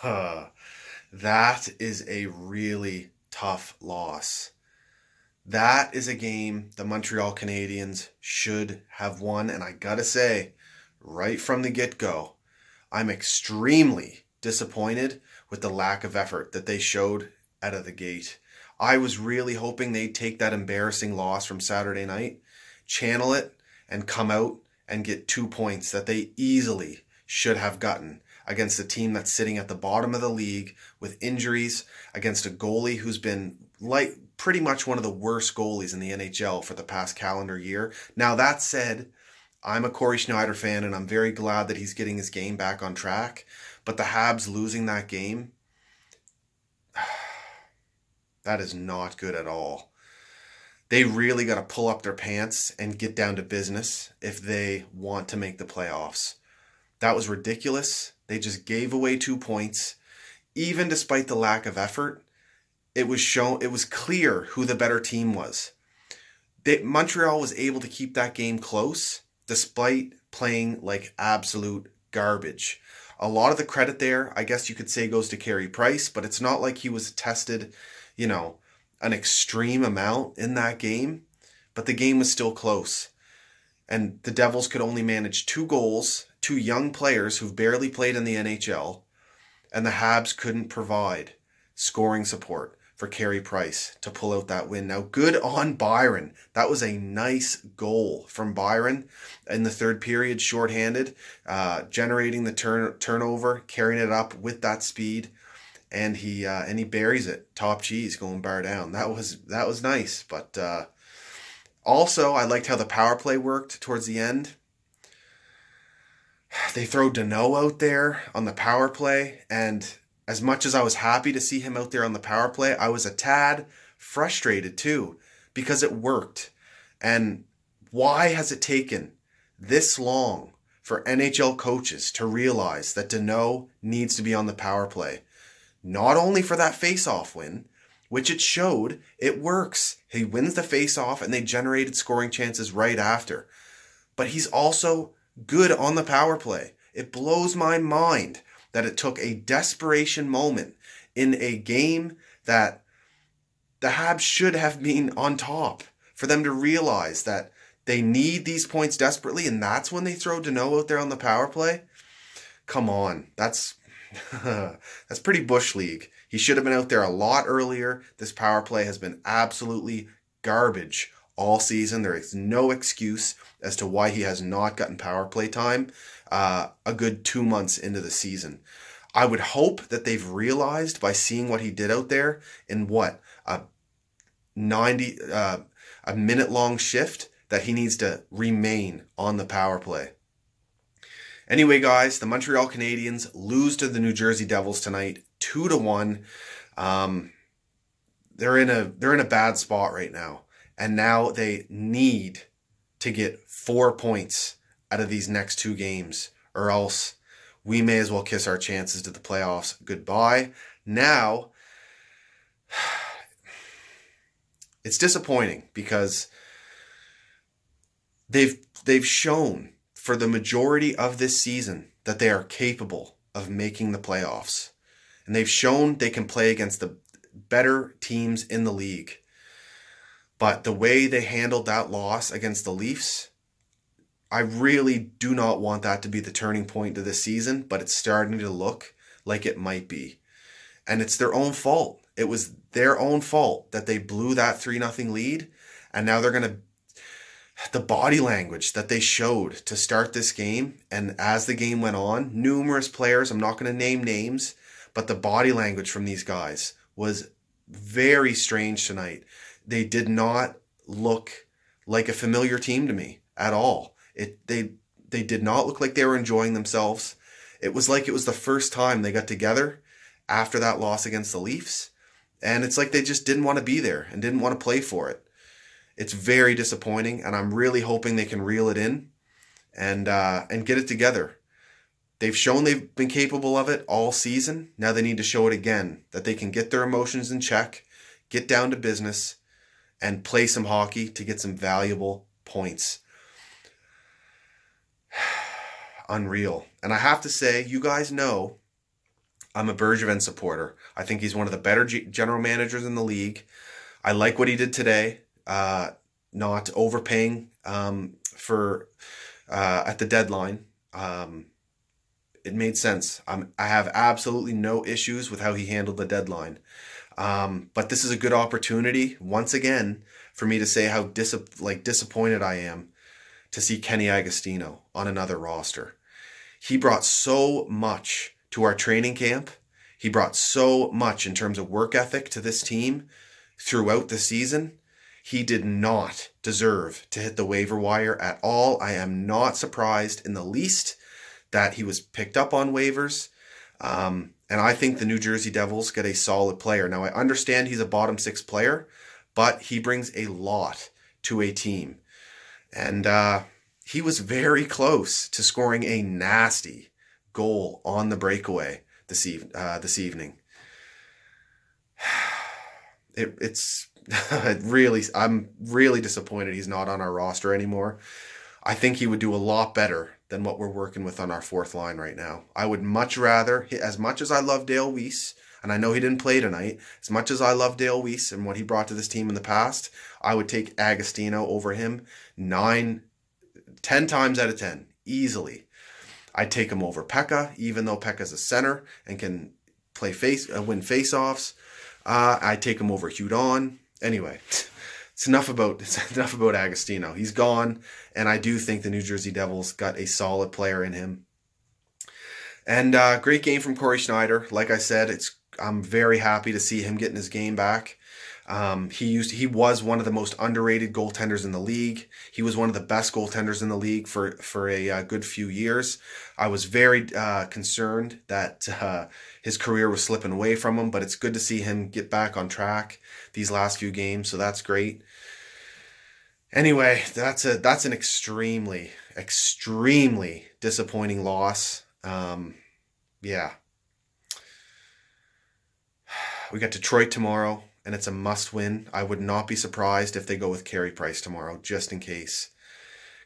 That is a really tough loss. That is a game the Montreal Canadiens should have won, and I gotta say, right from the get-go, I'm extremely disappointed with the lack of effort that they showed out of the gate. I was really hoping they'd take that embarrassing loss from Saturday night, channel it, and come out and get 2 points that they easily should have gotten against a team that's sitting at the bottom of the league with injuries, against a goalie who's been like pretty much one of the worst goalies in the NHL for the past calendar year. Now, that said, I'm a Corey Schneider fan, and I'm very glad that he's getting his game back on track. But the Habs losing that game, that is not good at all. They really got to pull up their pants and get down to business if they want to make the playoffs. That was ridiculous. They just gave away 2 points. Even despite the lack of effort, it was clear who the better team was. Montreal was able to keep that game close despite playing like absolute garbage. A lot of the credit there, I guess you could say, goes to Carey Price, but it's not like he was tested, an extreme amount in that game. But the game was still close. And the Devils could only manage 2 goals, 2 young players who've barely played in the NHL, and the Habs couldn't provide scoring support for Carey Price to pull out that win. Now, good on Byron. That was a nice goal from Byron in the third period, shorthanded, generating the turnover, carrying it up with that speed, and he buries it, top cheese, going bar down. That was nice, but also I liked how the power play worked towards the end. They throw Danault out there on the power play, and as much as I was happy to see him out there on the power play, I was a tad frustrated too, because it worked. And why has it taken this long for NHL coaches to realize that Danault needs to be on the power play? Not only for that face-off win, which it showed, it works. He wins the face-off and they generated scoring chances right after. But he's also good on the power play. It blows my mind that it took a desperation moment in a game that the Habs should have been on top for them to realize that they need these points desperately, and that's when they throw Danault out there on the power play. Come on, that's pretty Bush League. He should have been out there a lot earlier. This power play has been absolutely garbage all season. There is no excuse as to why he has not gotten power play time a good 2 months into the season. I would hope that they've realized by seeing what he did out there in a minute long shift, that he needs to remain on the power play. Anyway, guys, the Montreal Canadiens lose to the New Jersey Devils tonight, 2-1. They're in a bad spot right now. And now they need to get 4 points out of these next 2 games, or else we may as well kiss our chances to the playoffs goodbye. Now, it's disappointing because they've shown for the majority of this season that they are capable of making the playoffs. And they've shown they can play against the better teams in the league. But the way they handled that loss against the Leafs, I really do not want that to be the turning point of this season, but it's starting to look like it might be. And it's their own fault. It was their own fault that they blew that 3-0 lead, and now they're going to... The body language that they showed to start this game, and as the game went on, numerous players, I'm not going to name names, but the body language from these guys was very strange tonight. They did not look like a familiar team to me at all. They did not look like they were enjoying themselves. It was like it was the first time they got together after that loss against the Leafs, and it's like they just didn't want to be there and didn't want to play for it. It's very disappointing, and I'm really hoping they can reel it in and get it together. They've shown they've been capable of it all season. Now they need to show it again, that they can get their emotions in check, get down to business, and play some hockey to get some valuable points. Unreal. And I have to say, you guys know, I'm a Bergevin supporter. I think he's one of the better general managers in the league. I like what he did today, not overpaying for at the deadline. It made sense. I have absolutely no issues with how he handled the deadline. But this is a good opportunity, once again, for me to say how disappointed I am to see Kenny Agostino on another roster. He brought so much to our training camp. He brought so much in terms of work ethic to this team throughout the season. He did not deserve to hit the waiver wire at all. I am not surprised in the least that he was picked up on waivers. And I think the New Jersey Devils get a solid player. Now, I understand he's a bottom six player, but he brings a lot to a team. And he was very close to scoring a nasty goal on the breakaway this evening. It's I'm really disappointed he's not on our roster anymore. I think he would do a lot better than what we're working with on our fourth line right now. I would much rather, as much as I love Dale Weiss, and I know he didn't play tonight, as much as I love Dale Weiss and what he brought to this team in the past, I would take Agostino over him 10 times out of 10, easily. I'd take him over Pekka, even though Pekka's a center and can play win face-offs. I'd take him over Hudon. Anyway, it's enough about Agostino. He's gone, and I do think the New Jersey Devils got a solid player in him. And great game from Corey Schneider. Like I said, I'm very happy to see him getting his game back. He was one of the most underrated goaltenders in the league. He was one of the best goaltenders in the league for a good few years. I was very concerned that his career was slipping away from him, but it's good to see him get back on track these last few games, so that's great. Anyway, that's an extremely disappointing loss. Yeah. We got Detroit tomorrow, and it's a must-win. I would not be surprised if they go with Carey Price tomorrow, just in case,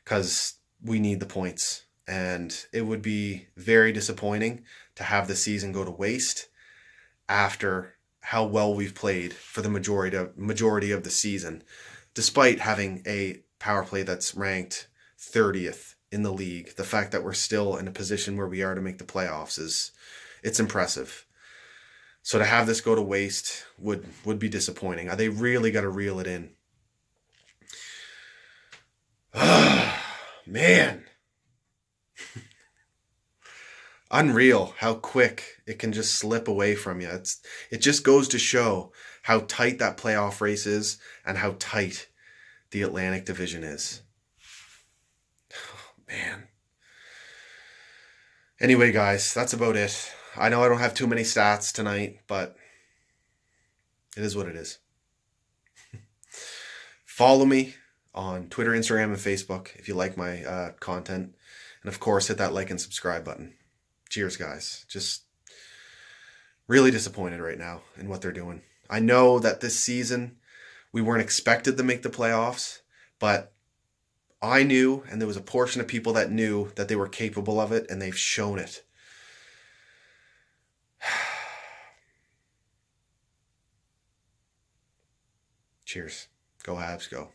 because we need the points. And it would be very disappointing to have the season go to waste after how well we've played for the majority of the season, despite having a power play that's ranked 30th in the league. The fact that we're still in a position where we are to make the playoffs it's impressive. So to have this go to waste would be disappointing. They really got to reel it in. Man. Unreal how quick it can just slip away from you. It just goes to show how tight that playoff race is and how tight the Atlantic Division is. Man. Anyway, guys, that's about it. I know I don't have too many stats tonight, but it is what it is. Follow me on Twitter, Instagram, and Facebook if you like my content. And of course, hit that like and subscribe button. Cheers, guys. Just really disappointed right now in what they're doing. I know that this season we weren't expected to make the playoffs, but I knew, and there was a portion of people that knew that they were capable of it, and they've shown it. Cheers. Go Habs, go.